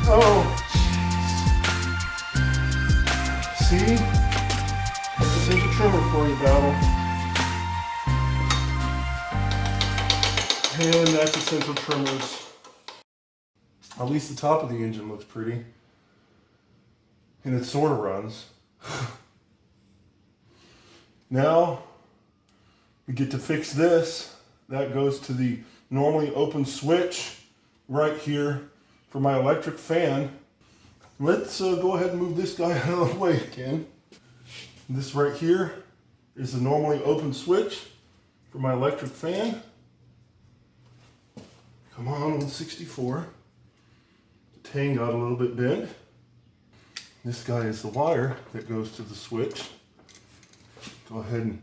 Oh, see? This is a trimmer for you, Battle. And that's essential trimmers. At least the top of the engine looks pretty. And it sort of runs. Now, we get to fix this. That goes to the normally open switch right here for my electric fan. Let's go ahead and move this guy out of the way again. This right here is the normally open switch for my electric fan. Come on, old 64. The tang got a little bit bent. This guy is the wire that goes to the switch. Go ahead and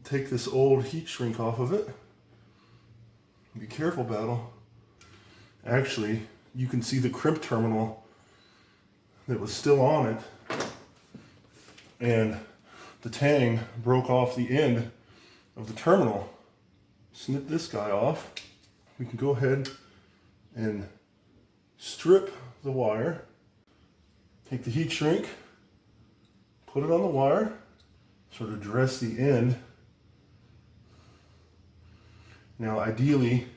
take this old heat shrink off of it. Be careful, Battle. Actually, you can see the crimp terminal that was still on it. And the tang broke off the end of the terminal. Snip this guy off. We can go ahead and strip the wire. Take the heat shrink, put it on the wire, sort of dress the end. Now ideally,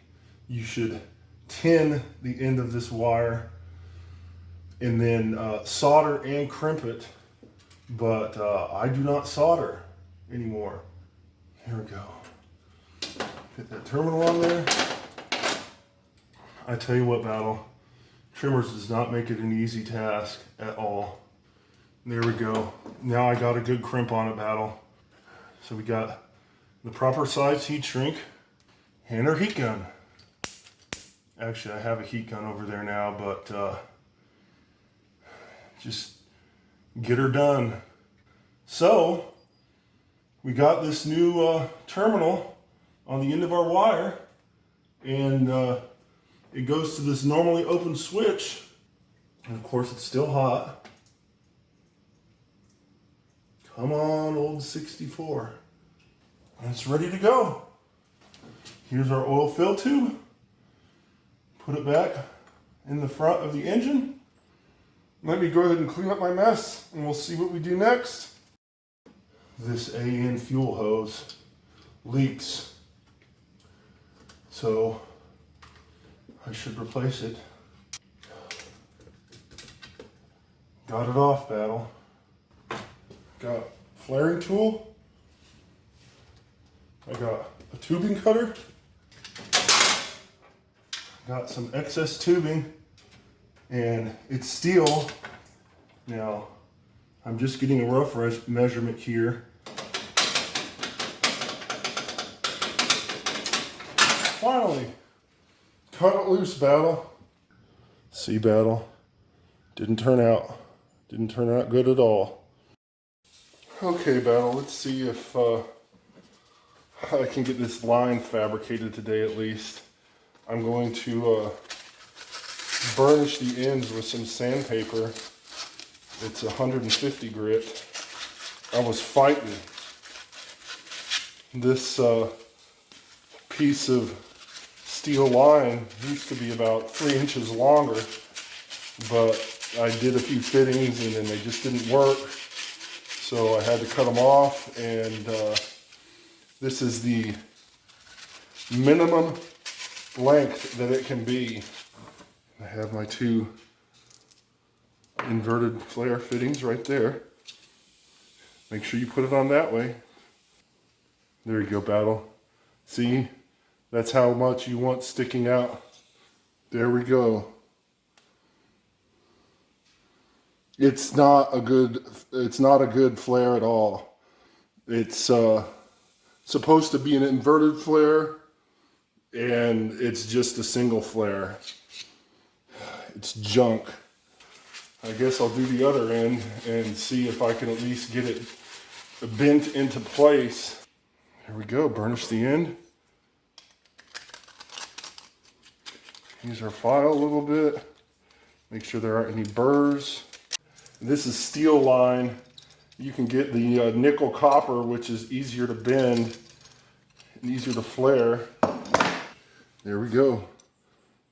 you should tin the end of this wire and then solder and crimp it, but I do not solder anymore. Here we go. Get that terminal on there. I tell you what, Battle, trimmers does not make it an easy task at all. There we go. Now I got a good crimp on it, Battle. So we got the proper size heat shrink and our heat gun. Actually, I have a heat gun over there now, but just get her done. So we got this new terminal on the end of our wire, and it goes to this normally open switch, and of course it's still hot. Come on, old 64. And it's ready to go. Here's our oil fill tube. Put it back in the front of the engine. Let me go ahead and clean up my mess, and we'll see what we do next. This AN fuel hose leaks, so I should replace it. Got it off, Battle. Got a flaring tool. I got a tubing cutter. Got some excess tubing, and it's steel. Now, I'm just getting a rough measurement here. Finally, cut it loose, Battle. See, Battle, didn't turn out good at all. Okay, Battle, let's see if I can get this line fabricated today at least. I'm going to burnish the ends with some sandpaper. It's 150 grit. I was fighting. This piece of steel line used to be about 3 inches longer, but I did a few fittings and then they just didn't work. So I had to cut them off, and this is the minimum length that it can be. I have my two inverted flare fittings right there. Make sure you put it on that way. There you go, Battle. See, that's how much you want sticking out. There we go. It's not a good flare at all. It's supposed to be an inverted flare, and it's just a single flare. It's junk. I guess I'll do the other end and see if I can at least get it bent into place. There we go, burnish the end. Use our file a little bit. Make sure there aren't any burrs. This is steel line. You can get the nickel copper, which is easier to bend and easier to flare. There we go.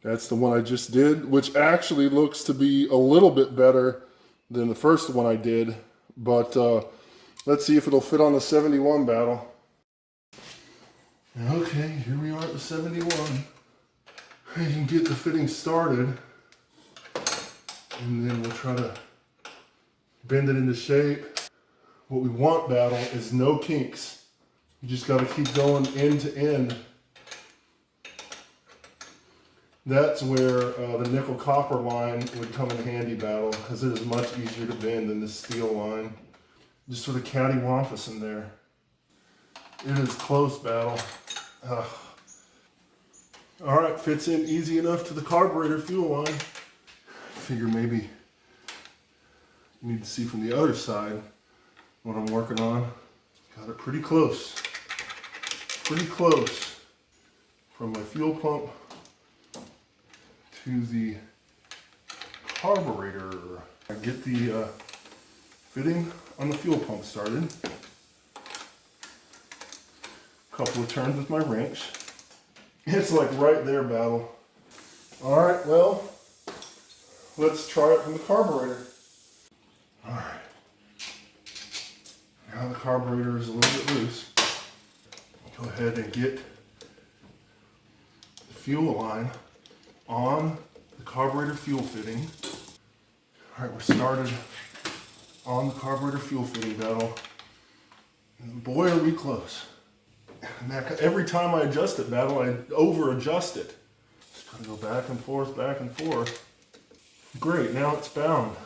That's the one I just did, which actually looks to be a little bit better than the first one I did. But let's see if it'll fit on the 71 battle. Okay, here we are at the 71. You can get the fitting started, and then we'll try to bend it into shape. What we want, battle, is no kinks. You just got to keep going end to end. That's where the nickel copper line would come in handy, battle, because it is much easier to bend than the steel line. Just sort of cattywampus in there. It is close, battle. Ugh. All right, fits in easy enough to the carburetor fuel line. Figure maybe you need to see from the other side what I'm working on. Got it pretty close from my fuel pump to the carburetor. I get the fitting on the fuel pump started. Couple of turns with my wrench. It's like right there, battle. All right, well, let's try it from the carburetor. All right. Now the carburetor is a little bit loose. Go ahead and get the fuel line on the carburetor fuel fitting. All right, we're started on the carburetor fuel fitting, battle. And boy, are we close. Now, every time I adjust it, battle, I over adjust it. Just gotta go back and forth, back and forth. Great, now it's bound.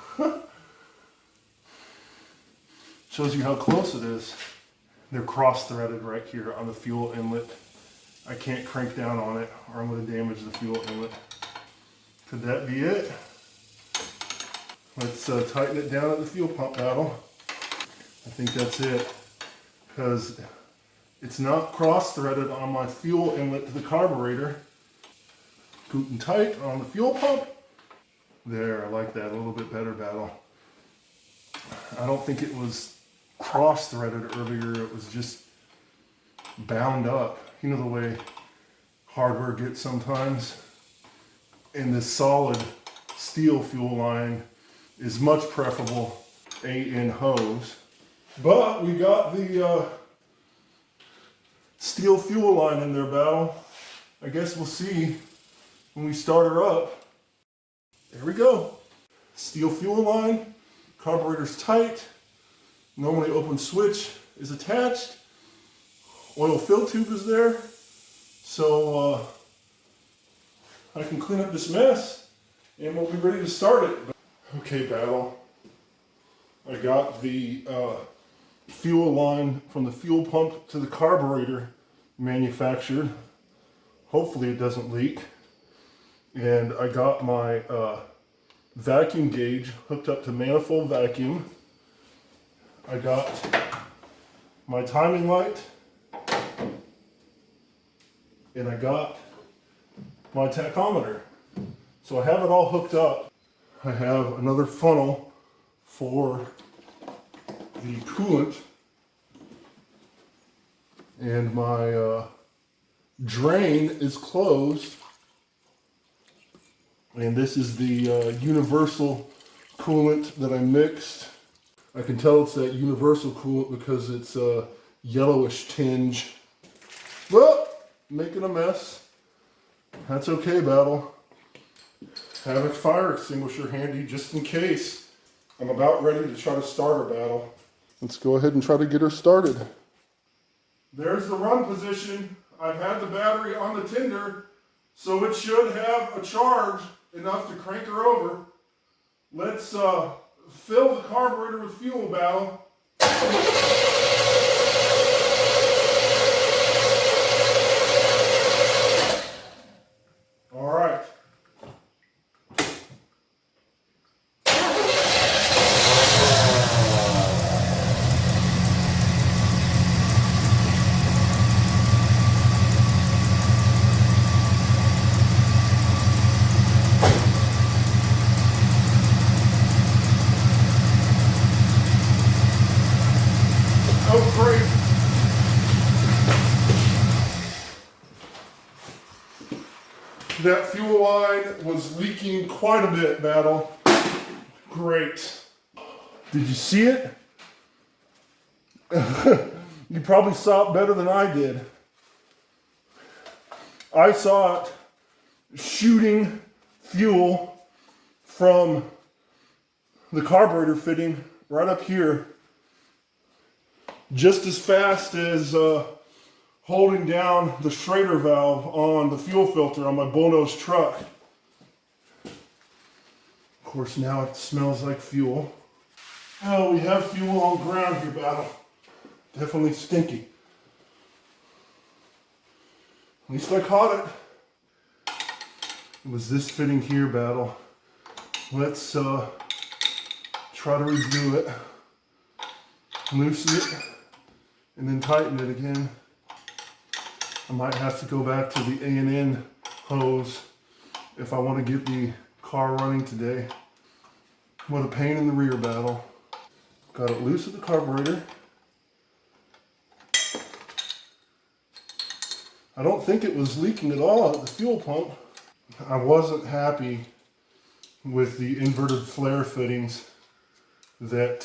Shows you how close it is. They're cross-threaded right here on the fuel inlet. I can't crank down on it or I'm gonna damage the fuel inlet. Could that be it? Let's tighten it down at the fuel pump, battle. I think that's it, because it's not cross-threaded on my fuel inlet to the carburetor. Good and tight on the fuel pump. There, I like that a little bit better, battle. I don't think it was cross-threaded earlier, it was just bound up. You know the way hardware gets sometimes. And this solid steel fuel line is much preferable 8-in hose. But we got the steel fuel line in there, battle. I guess we'll see when we start her up. There we go. Steel fuel line, carburetor's tight, normally open switch is attached, oil fill tube is there, so I can clean up this mess and we'll be ready to start it. Okay, battle. I got the fuel line from the fuel pump to the carburetor manufactured. Hopefully it doesn't leak. And I got my vacuum gauge hooked up to manifold vacuum. I got my timing light. And I got my tachometer. So I have it all hooked up. I have another funnel for the coolant, and my drain is closed, and this is the universal coolant that I mixed. I can tell it's that universal coolant because it's a yellowish tinge. Well, making a mess. That's okay, battle. Have a fire extinguisher handy just in case. I'm about ready to try to start her, battle. Let's go ahead and try to get her started. There's the run position. I've had the battery on the tender, so it should have a charge enough to crank her over. Let's fill the carburetor with fuel, battle. All right. That fuel line was leaking quite a bit, Battle. Great. Did you see it? You probably saw it better than I did. I saw it shooting fuel from the carburetor fitting right up here, just as fast as holding down the Schrader valve on the fuel filter on my bullnose truck. Of course, now it smells like fuel. Oh, we have fuel on ground here, Battle. Definitely stinky. At least I caught it. It was this fitting here, Battle. Let's try to redo it. Loosen it, and then tighten it again. I might have to go back to the A&N hose if I want to get the car running today. What a pain in the rear, Battle. Got it loose at the carburetor. I don't think it was leaking at all at the fuel pump. I wasn't happy with the inverted flare fittings that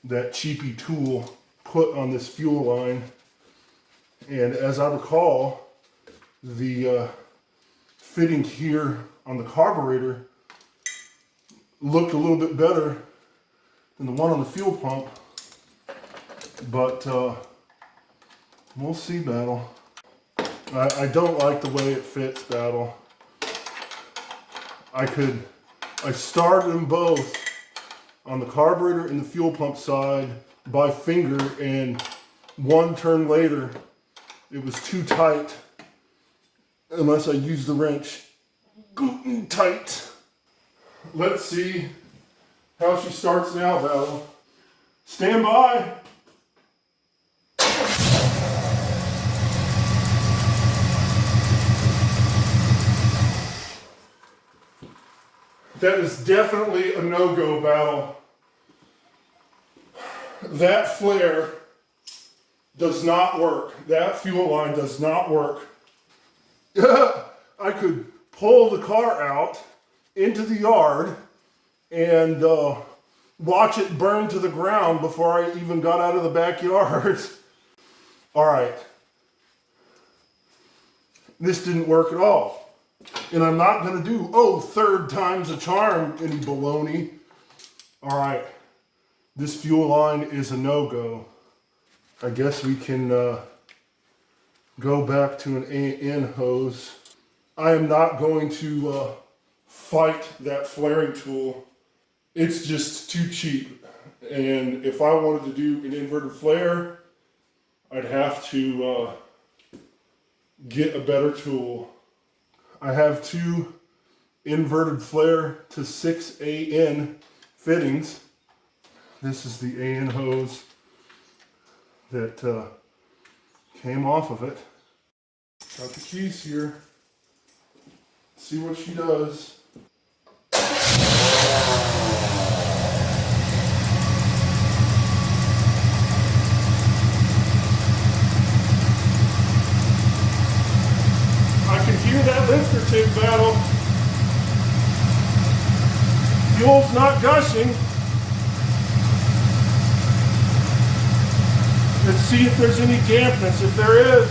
that cheapy tool put on this fuel line. And as I recall, the fitting here on the carburetor looked a little bit better than the one on the fuel pump. But we'll see, Battle. I don't like the way it fits, Battle. I started them both on the carburetor and the fuel pump side by finger, and one turn later it was too tight unless I used the wrench. Gootin' tight. Let's see how she starts now, Battle. Stand by. That is definitely a no-go, Battle. That flare does not work. That fuel line does not work. I could pull the car out into the yard and watch it burn to the ground before I even got out of the backyard. All right. This didn't work at all. And I'm not going to do, third time's a charm, any baloney. All right. This fuel line is a no-go. I guess we can go back to an A&N hose. I am not going to fight that flaring tool. It's just too cheap. And if I wanted to do an inverted flare, I'd have to get a better tool. I have two inverted flare to 6AN fittings. This is the AN hose that came off of it. Got the keys here. See what she does. I can hear that lifter tick, Battle. Fuel's not gushing. Let's see if there's any dampness. If there is,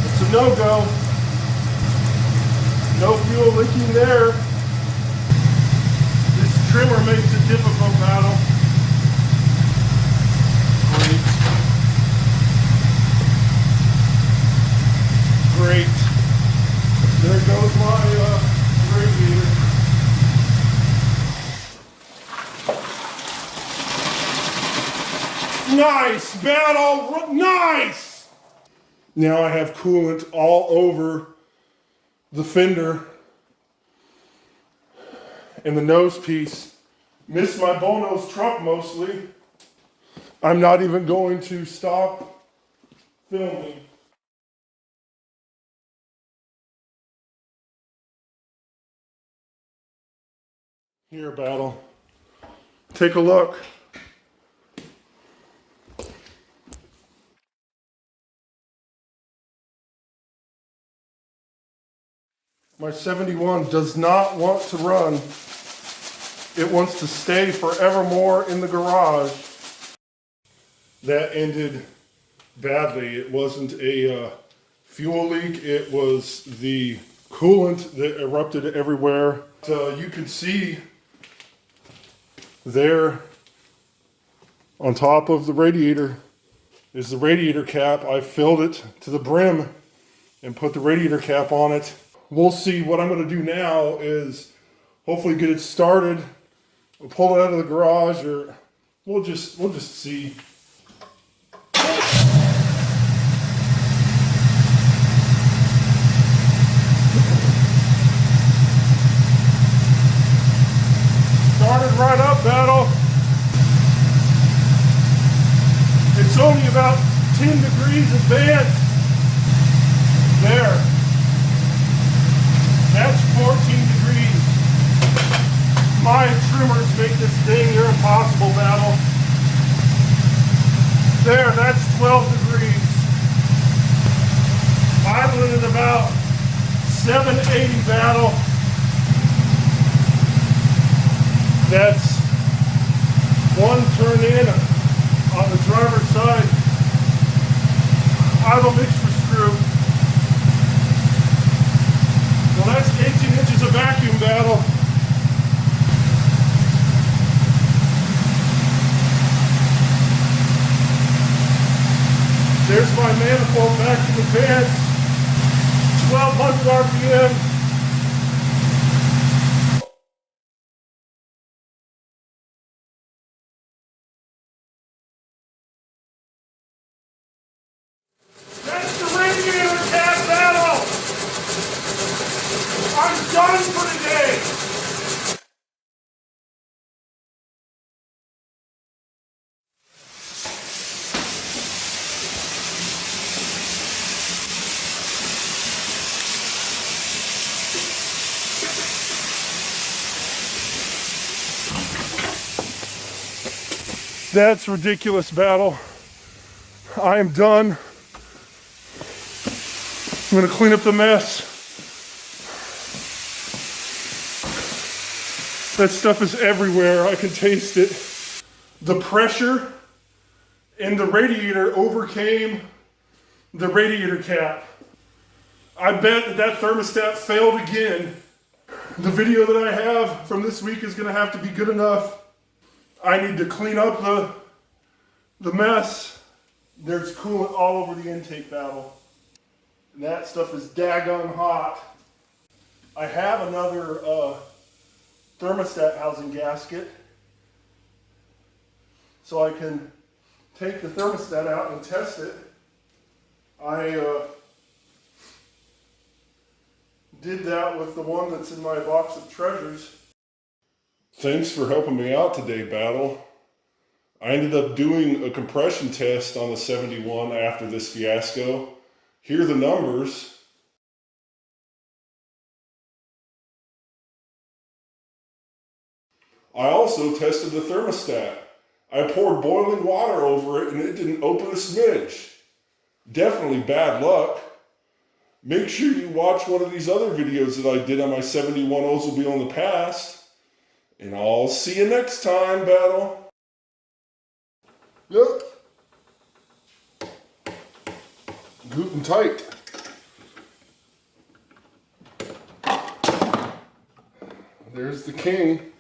it's a no-go. No fuel leaking there. This trimmer makes it difficult, Battle. Great. Great. There goes my radiator. Nice, Battle, nice! Now I have coolant all over the fender and the nose piece. Missed my bullnose truck mostly. I'm not even going to stop filming. Here, Battle. Take a look. My 71 does not want to run. It wants to stay forevermore in the garage. That ended badly. It wasn't a fuel leak. It was the coolant that erupted everywhere. You can see there on top of the radiator is the radiator cap. I filled it to the brim and put the radiator cap on it. We'll see. What I'm going to do now is hopefully get it started. We'll pull it out of the garage, or we'll just see. Started right up, Battle. It's only about 10 degrees advanced. There. That's 14 degrees. My trimmers make this dang near impossible, Battle. There, that's 12 degrees. Idling at about 780, Battle. That's one turn in on the driver's side. Idle mixture screw. Well, that's 18 inches of vacuum, Battle. There's my manifold vacuum advance. 1200 RPM. That's the radiator cap, Battle. I'm done for today. That's ridiculous, Battle. I am done. I'm going to clean up the mess. That stuff is everywhere. I can taste it. The pressure in the radiator overcame the radiator cap. I bet that thermostat failed again. The video that I have from this week is going to have to be good enough. I need to clean up the mess. There's coolant all over the intake, Battle. And that stuff is daggone hot. I have another thermostat housing gasket, so I can take the thermostat out and test it. I did that with the one that's in my box of treasures. Thanks for helping me out today, Battle. I ended up doing a compression test on the 71 after this fiasco. Here are the numbers. I also tested the thermostat. I poured boiling water over it and it didn't open a smidge. Definitely bad luck. Make sure you watch one of these other videos that I did on my 71 Oldsmobile in the past. And I'll see you next time, Battle. Yep. Guten tight. There's the king.